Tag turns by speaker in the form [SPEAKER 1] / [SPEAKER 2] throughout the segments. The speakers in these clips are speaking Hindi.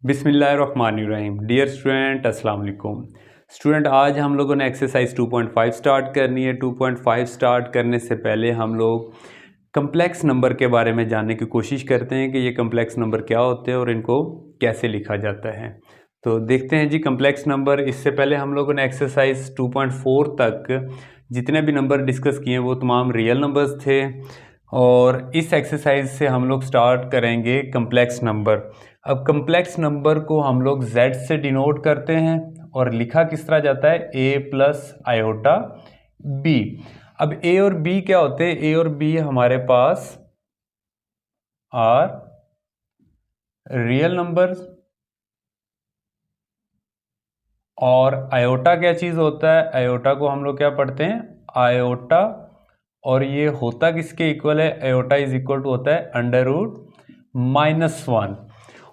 [SPEAKER 1] बिस्मिल्लाहिर्रहमानिर्रहीम। डियर स्टूडेंट, अस्सलाम वालेकुम। स्टूडेंट, आज हम लोगों ने एक्सरसाइज 2.5 स्टार्ट करनी है। 2.5 स्टार्ट करने से पहले हम लोग कम्प्लेक्स नंबर के बारे में जानने की कोशिश करते हैं कि ये कम्प्लेक्स नंबर क्या होते हैं और इनको कैसे लिखा जाता है। तो देखते हैं जी कम्प्लेक्स नंबर। इससे पहले हम लोगों ने एक्सरसाइज 2.4 तक जितने भी नंबर डिस्कस किए वो तमाम रियल नंबर्स थे, और इस एक्सरसाइज से हम लोग स्टार्ट करेंगे कम्प्लेक्स नंबर। अब कम्प्लेक्स नंबर को हम लोग z से डिनोट करते हैं और लिखा किस तरह जाता है, a प्लस आयोटा b। अब a और b क्या होते हैं, a और b हमारे पास आर रियल नंबर्स, और आयोटा क्या चीज़ होता है, आयोटा को हम लोग क्या पढ़ते हैं, आयोटा, और ये होता किसके इक्वल है, आयोटा इज इक्वल टू होता है √-1।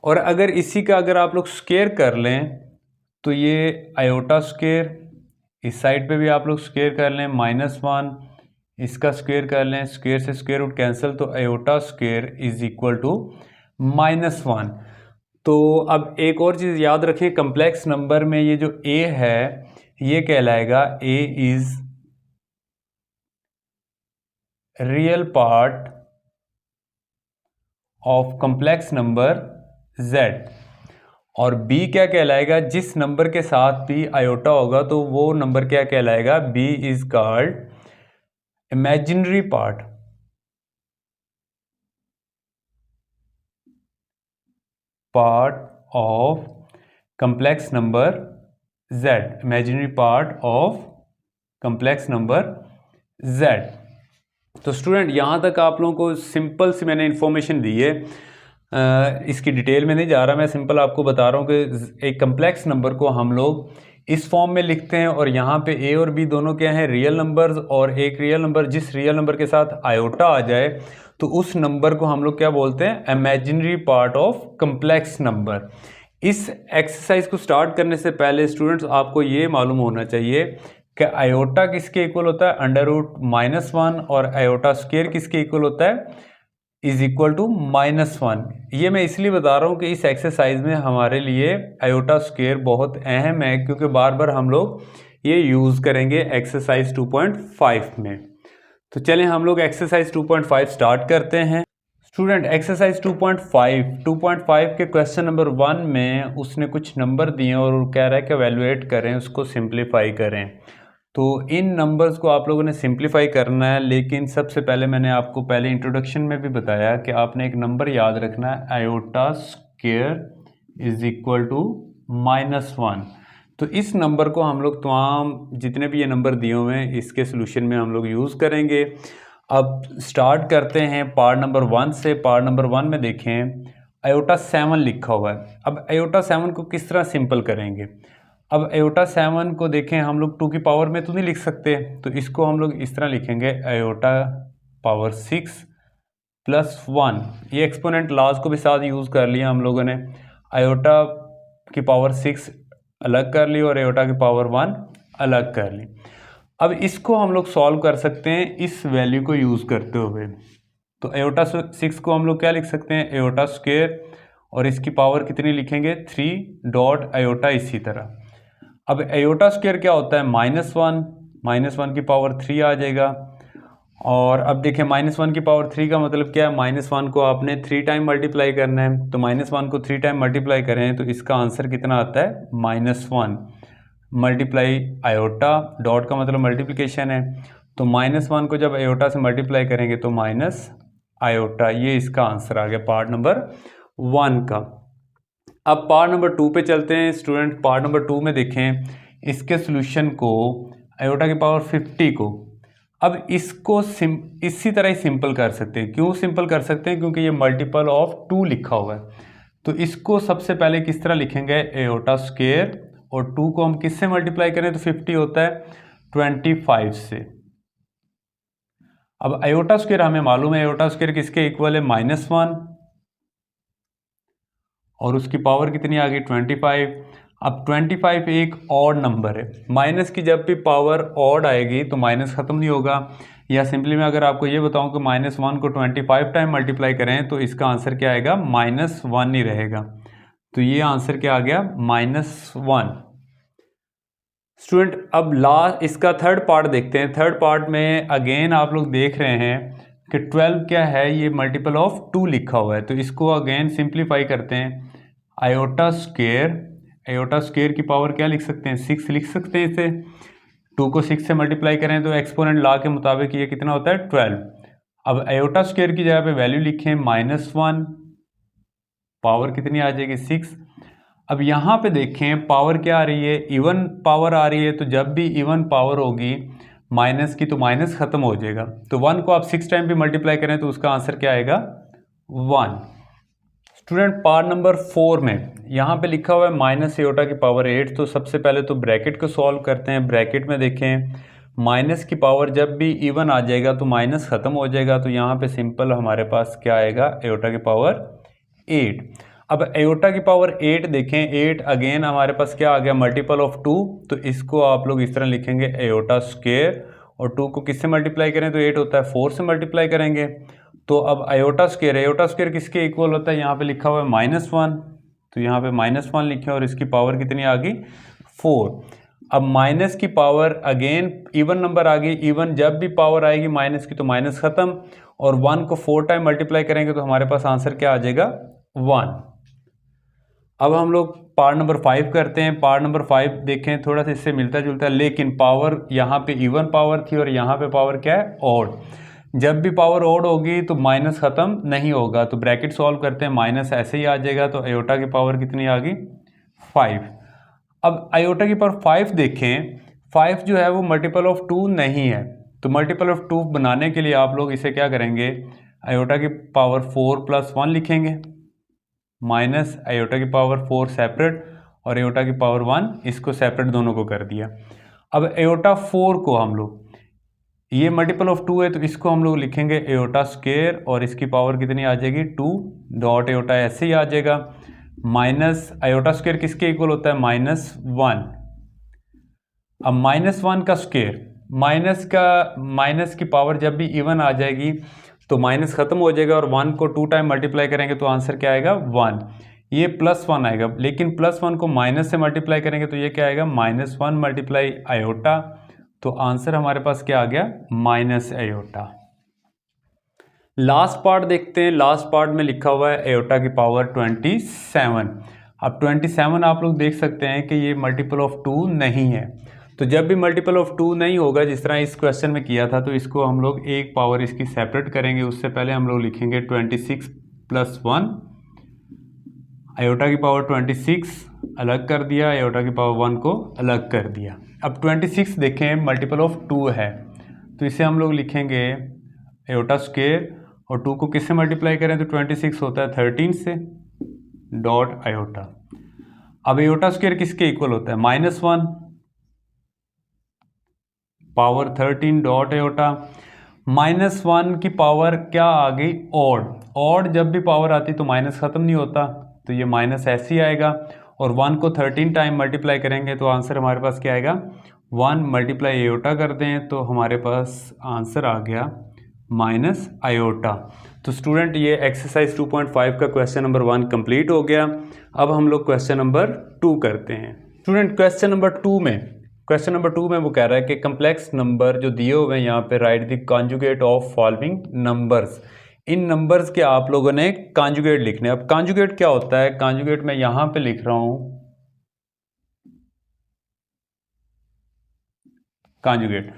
[SPEAKER 1] और अगर इसी का अगर आप लोग स्क्वायर कर लें तो ये आयोटा स्क्वायर, इस साइड पे भी आप लोग स्क्वायर कर लें -1, इसका स्क्वायर कर लें, स्क्वायर से स्क्वायर रूट कैंसिल, तो iota square is equal to -1। तो अब एक और चीज़ याद रखें, कम्प्लेक्स नंबर में ये जो a है ये कहलाएगा a is real part of complex number z, और b क्या कहलाएगा, जिस नंबर के साथ भी आयोटा होगा तो वो नंबर क्या कहलाएगा, b is called imaginary part of complex number z, imaginary part of complex number z। तो स्टूडेंट, यहाँ तक आप लोगों को सिंपल सी मैंने इन्फॉर्मेशन दी है, इसकी डिटेल में नहीं जा रहा, मैं सिंपल आपको बता रहा हूँ कि एक कम्प्लेक्स नंबर को हम लोग इस फॉर्म में लिखते हैं, और यहाँ पे a और b दोनों क्या हैं, रियल नंबर्स, और एक रियल नंबर, जिस रियल नंबर के साथ आयोटा आ जाए तो उस नंबर को हम लोग क्या बोलते हैं, imaginary part of complex number. इस एक्सरसाइज को स्टार्ट करने से पहले स्टूडेंट्स आपको ये मालूम होना चाहिए कि आयोटा किसके इक्वल होता है, √-1, और आयोटा स्क्वायर किसके इक्वल होता है, इज इक्वल टू -1। ये मैं इसलिए बता रहा हूँ कि इस एक्सरसाइज में हमारे लिए आयोटा स्क्वायर बहुत अहम है, क्योंकि बार बार हम लोग ये यूज़ करेंगे एक्सरसाइज 2.5 में। तो चलें हम लोग एक्सरसाइज 2.5 स्टार्ट करते हैं। स्टूडेंट, एक्सरसाइज 2.5 के क्वेश्चन नंबर 1 में उसने कुछ नंबर दिए और कह रहा है कि एवेलुएट करें, उसको सिंप्लीफाई करें। तो इन नंबर्स को आप लोगों ने सिंप्लीफाई करना है, लेकिन सबसे पहले मैंने आपको पहले इंट्रोडक्शन में भी बताया कि आपने एक नंबर याद रखना है, iota square is equal to -1। तो इस नंबर को हम लोग तमाम जितने भी ये नंबर दिए हुए हैं इसके सोल्यूशन में हम लोग यूज़ करेंगे। अब स्टार्ट करते हैं पार्ट नंबर 1 से। पार्ट नंबर 1 में देखें आयोटा 7 लिखा हुआ है। अब आयोटा 7 को किस तरह सिंपल करेंगे, अब आयोटा 7 को देखें, हम लोग 2 की पावर में तो नहीं लिख सकते, तो इसको हम लोग इस तरह लिखेंगे, आयोटा पावर 6 + 1। ये एक्सपोनेंट लॉज को भी साथ यूज़ कर लिया हम लोगों ने, आयोटा की पावर 6 अलग कर ली और आयोटा की पावर 1 अलग कर ली। अब इसको हम लोग सॉल्व कर सकते हैं इस वैल्यू को यूज़ करते हुए। तो आयोटा 6 को हम लोग क्या लिख सकते हैं, आयोटा स्क्वायर, और इसकी पावर कितनी लिखेंगे, 3 डॉट आयोटा इसी तरह। अब आयोटा स्क्वायर क्या होता है, -1 की पावर 3 आ जाएगा। और अब देखें -1 की पावर 3 का मतलब क्या है, -1 को आपने 3 टाइम मल्टीप्लाई करना है, तो -1 को 3 टाइम मल्टीप्लाई करें तो इसका आंसर कितना आता है, -1 मल्टीप्लाई आयोटा, डॉट का मतलब मल्टीप्लिकेशन है, तो -1 को जब आयोटा से मल्टीप्लाई करेंगे तो माइनस आयोटा, ये इसका आंसर आ गया पार्ट नंबर 1 का। अब पार्ट नंबर 2 पे चलते हैं स्टूडेंट। पार्ट नंबर 2 में देखें इसके सोल्यूशन को, आयोटा की पावर 50 को, अब इसको इसी तरह ही सिंपल कर सकते हैं। क्यों सिंपल कर सकते हैं, क्योंकि ये मल्टीपल ऑफ 2 लिखा हुआ है। तो इसको सबसे पहले किस तरह लिखेंगे, आयोटा स्क्वायर, और 2 को हम किससे मल्टीप्लाई करें तो 50 होता है 25 से। अब आयोटा स्क्वायर हमें मालूम है, आयोटा स्क्वायर किसके इक्वल है, -1, और उसकी पावर कितनी आ गई, 25। अब 25 एक ऑड नंबर है, माइनस की जब भी पावर ऑड आएगी तो माइनस ख़त्म नहीं होगा, या सिंपली मैं अगर आपको ये बताऊं कि -1 को 25 टाइम मल्टीप्लाई करें तो इसका आंसर क्या आएगा, -1 ही रहेगा। तो ये आंसर क्या आ गया -1। स्टूडेंट अब लास्ट इसका थर्ड पार्ट देखते हैं। थर्ड पार्ट में अगेन आप लोग देख रहे हैं कि 12 क्या है, ये मल्टीपल ऑफ 2 लिखा हुआ है। तो इसको अगेन सिंप्लीफाई करते हैं। आयोटा स्क्वायर की पावर क्या लिख सकते हैं, 6 लिख सकते हैं इसे। 2 को 6 से मल्टीप्लाई करें तो एक्सपोनेंट लॉ के मुताबिक ये कितना होता है 12। अब आयोटा स्क्वायर की जगह पे वैल्यू लिखें -1, पावर कितनी आ जाएगी 6। अब यहाँ पे देखें पावर क्या आ रही है, इवन पावर आ रही है। तो जब भी इवन पावर होगी माइनस की तो माइनस खत्म हो जाएगा। तो 1 को आप 6 टाइम भी मल्टीप्लाई करें तो उसका आंसर क्या आएगा 1। स्टूडेंट पार्ट नंबर 4 में यहाँ पे लिखा हुआ है माइनस एयोटा की पावर 8। तो सबसे पहले तो ब्रैकेट को सॉल्व करते हैं। ब्रैकेट में देखें माइनस की पावर जब भी इवन आ जाएगा तो माइनस खत्म हो जाएगा। तो यहाँ पे सिंपल हमारे पास क्या आएगा, एयोटा की पावर 8। अब एयोटा की पावर 8 देखें, 8 अगेन हमारे पास क्या आ गया, मल्टीपल ऑफ 2। तो इसको आप लोग इस तरह लिखेंगे एयोटा स्क्वायर, और 2 को किससे मल्टीप्लाई करें तो 8 होता है, 4 से मल्टीप्लाई करेंगे। तो अब एयोटा स्क्वायर किसके इक्वल होता है, यहाँ पे लिखा हुआ है -1। तो यहाँ पे -1 लिखे और इसकी पावर कितनी आ गई 4। अब माइनस की पावर अगेन इवन नंबर आ गई। इवन जब भी पावर आएगी माइनस की तो माइनस खत्म, और 1 को 4 टाइम मल्टीप्लाई करेंगे तो हमारे पास आंसर क्या आ जाएगा 1। अब हम लोग पार्ट नंबर 5 करते हैं। पार्ट नंबर 5 देखें थोड़ा सा इससे मिलता जुलता है, लेकिन पावर यहाँ पे इवन पावर थी और यहाँ पे पावर क्या है ऑड। जब भी पावर ऑड होगी तो माइनस खत्म नहीं होगा। तो ब्रैकेट सॉल्व करते हैं, माइनस ऐसे ही आ जाएगा। तो आयोटा की पावर कितनी आ गई 5। अब आयोटा की पावर 5 देखें, 5 जो है वो मल्टीपल ऑफ 2 नहीं है। तो मल्टीपल ऑफ 2 बनाने के लिए आप लोग इसे क्या करेंगे, आयोटा की पावर 4 + 1 लिखेंगे, माइनस आयोटा की पावर 4 सेपरेट और आयोटा की पावर 1, इसको सेपरेट दोनों को कर दिया। अब आयोटा 4 को हम लोग, ये मल्टीपल ऑफ 2 है तो इसको हम लोग लिखेंगे आयोटा स्क्वायर, और इसकी पावर कितनी आ जाएगी 2 डॉट आयोटा ऐसे ही आ जाएगा। माइनस आयोटा स्क्वायर किसके इक्वल होता है -1। अब -1 का स्क्वायर, माइनस की पावर जब भी इवन आ जाएगी तो माइनस खत्म हो जाएगा, और 1 को 2 टाइम मल्टीप्लाई करेंगे तो आंसर क्या आएगा 1। ये +1 आएगा, लेकिन +1 को माइनस से मल्टीप्लाई करेंगे तो ये क्या आएगा -1 मल्टीप्लाई आयोटा। तो आंसर हमारे पास क्या आ गया माइनस आयोटा। लास्ट पार्ट देखते हैं। लास्ट पार्ट में लिखा हुआ है आयोटा की पावर 27। अब 27 आप लोग देख सकते हैं कि ये मल्टीपल ऑफ 2 नहीं है। तो जब भी मल्टीपल ऑफ 2 नहीं होगा, जिस तरह इस क्वेश्चन में किया था, तो इसको हम लोग एक पावर इसकी सेपरेट करेंगे। उससे पहले हम लोग लिखेंगे 26 + 1, आयोटा की पावर 26 अलग कर दिया, आयोटा की पावर 1 को अलग कर दिया। अब 26 देखें मल्टीपल ऑफ 2 है, तो इसे हम लोग लिखेंगे आयोटा स्क्वायर, और 2 को किससे मल्टीप्लाई करें तो 26 होता है 13 से, डॉट आयोटा। अब आयोटा स्क्वायर किसके इक्वल होता है -1, पावर 13 डॉट आयोटा। -1 की पावर क्या आ गई ऑड जब भी पावर आती तो माइनस खत्म नहीं होता, तो ये माइनस ऐसे ही आएगा, और 1 को 13 टाइम मल्टीप्लाई करेंगे तो आंसर हमारे पास क्या आएगा 1 मल्टीप्लाई आयोटा कर दें तो हमारे पास आंसर आ गया माइनस आयोटा। तो स्टूडेंट ये एक्सरसाइज 2.5 का क्वेश्चन नंबर 1 कंप्लीट हो गया। अब हम लोग क्वेश्चन नंबर 2 करते हैं। स्टूडेंट क्वेश्चन नंबर 2 में वो कह रहा है कि कम्प्लेक्स नंबर जो दिए हुए हैं यहाँ पे, right the conjugate of following numbers. In numbers के आप लोगों ने कॉन्जुगेट लिखने। अब कॉन्जुगेट क्या होता है, कॉन्जुगेट मैं यहाँ पे लिख रहा हूँ कॉन्जुगेट।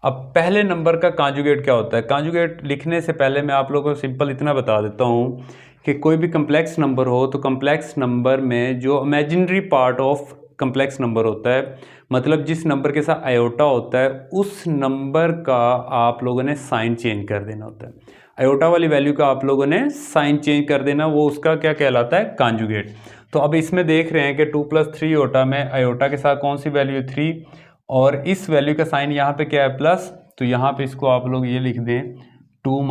[SPEAKER 1] अब पहले नंबर का कॉन्जुगेट क्या होता है, कॉन्जुगेट लिखने से पहले मैं आप लोगों को सिंपल इतना बता देता हूँ कि कोई भी कम्प्लेक्स नंबर हो तो कम्प्लेक्स नंबर में जो imaginary part of complex number होता है, मतलब जिस नंबर के साथ आयोटा होता है, उस नंबर का आप लोगों ने साइन चेंज कर देना होता है। आयोटा वाली वैल्यू का आप लोगों ने साइन चेंज कर देना, वो उसका क्या कहलाता है कॉन्जुगेट। तो अब इसमें देख रहे हैं कि 2 + 3 आयोटा में आयोटा के साथ कौन सी वैल्यू है 3, और इस वैल्यू का साइन यहाँ पे क्या है प्लस, तो यहाँ पे इसको आप लोग ये लिख दें 2 -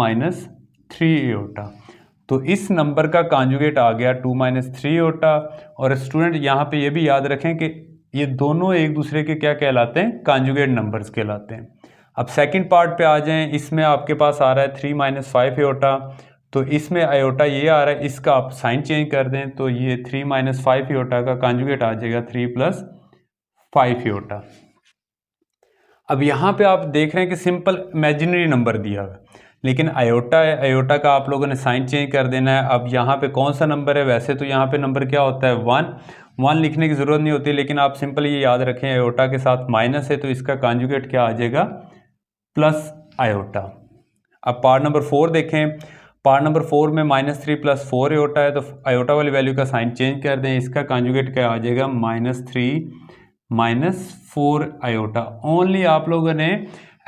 [SPEAKER 1] 3 आयोटा। तो इस नंबर का कॉन्जुगेट आ गया 2 - 3 आयोटा। और स्टूडेंट यहाँ पे ये भी याद रखें कि ये दोनों एक दूसरे के क्या कहलाते हैं कॉन्जुगेट नंबर्स कहलाते हैं। अब सेकंड पार्ट पे आ जाएं। इसमें आपके पास आ रहा है 3 - 5 आयोटा, तो इसमें आयोटा ये आ रहा है, इसका आप साइन चेंज कर दें तो ये 3 - 5 आयोटा का कॉन्जुगेट आ जाएगा 3 + 5 आयोटा। अब यहाँ पे आप देख रहे हैं कि सिंपल इमेजिनरी नंबर दिया हुआ है, लेकिन आयोटा है, आयोटा का आप लोगों ने साइन चेंज कर देना है। अब यहाँ पे कौन सा नंबर है, वैसे तो यहाँ पे नंबर क्या होता है 1 लिखने की ज़रूरत नहीं होती, लेकिन आप सिंपल ये याद रखें आयोटा के साथ माइनस है तो इसका कॉन्जुगेट क्या आ जाएगा प्लस आयोटा। अब पार्ट नंबर 4 देखें, पार्ट नंबर 4 में -3 + 4 आयोटा है, तो आयोटा वाली वैल्यू का साइन चेंज कर दें, इसका कॉन्जुगेट क्या आ जाएगा -3 - 4 आयोटा। ओनली आप लोगों ने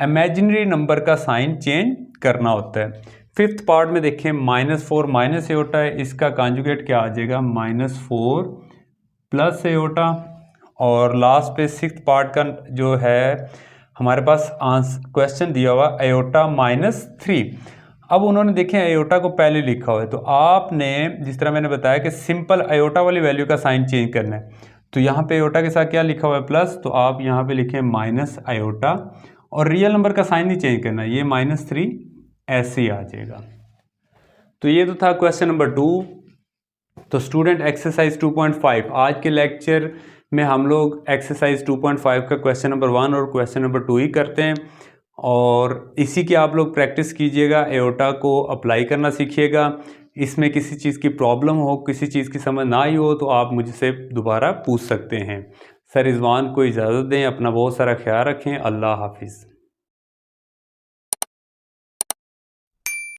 [SPEAKER 1] इमेजिनरी नंबर का साइन चेंज करना होता है। फिफ्थ पार्ट में देखें -4 माइनस आयोटा है, इसका कॉन्जुगेट क्या आ जाएगा -4 + आयोटा। और लास्ट पे सिक्स्थ पार्ट का जो है हमारे पास क्वेश्चन दिया हुआ आयोटा -3। अब उन्होंने देखें आयोटा को पहले लिखा हुआ है, तो आपने जिस तरह मैंने बताया कि सिंपल आयोटा वाली वैल्यू का साइन चेंज करना है, तो यहाँ पे आयोटा के साथ क्या लिखा हुआ है प्लस, तो आप यहाँ पे लिखें माइनस आयोटा और रियल नंबर का साइन नहीं चेंज करना है, ये -3 ऐसे ही आ जाएगा। तो ये तो था क्वेश्चन नंबर 2। तो स्टूडेंट एक्सरसाइज 2.5 आज के लेक्चर में हम लोग एक्सरसाइज 2.5 का क्वेश्चन नंबर 1 और क्वेश्चन नंबर 2 ही करते हैं, और इसी की आप लोग प्रैक्टिस कीजिएगा, एओटा को अप्लाई करना सीखिएगा। इसमें किसी चीज़ की प्रॉब्लम हो, किसी चीज़ की समझ ना आई हो तो आप मुझसे दोबारा पूछ सकते हैं। सर रिजवान को इजाज़त दें, अपना बहुत सारा ख्याल रखें। अल्लाह हाफिज़।